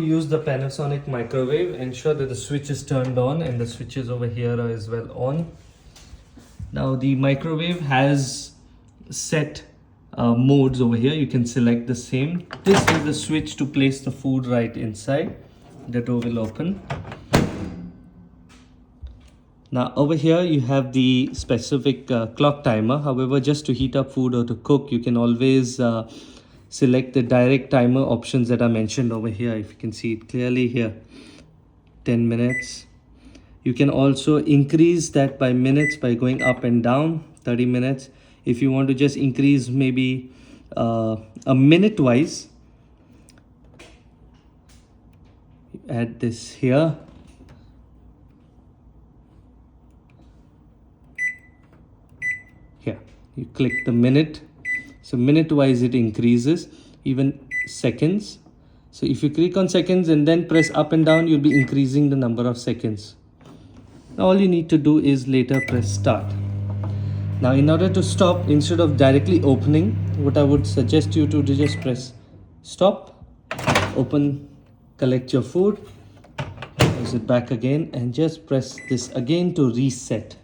Use the Panasonic microwave. Ensure that the switch is turned on and the switches over here are as well on. Now the microwave has set modes over here. You can select the same. This is the switch to place the food right inside. The door will open. Now over here you have the specific clock timer. However, just to heat up food or to cook, you can always select the direct timer options that are mentioned over here. If you can see it clearly here, 10 minutes. You can also increase that by minutes by going up and down, 30 minutes. If you want to just increase maybe a minute wise, add this here. Here, you click the minute. So minute wise it increases, even seconds. So if you click on seconds and then press up and down, you'll be increasing the number of seconds. Now all you need to do is later press start. Now in order to stop, instead of directly opening, what I would suggest you to do, just press stop, open, collect your food, close it back again, and just press this again to reset.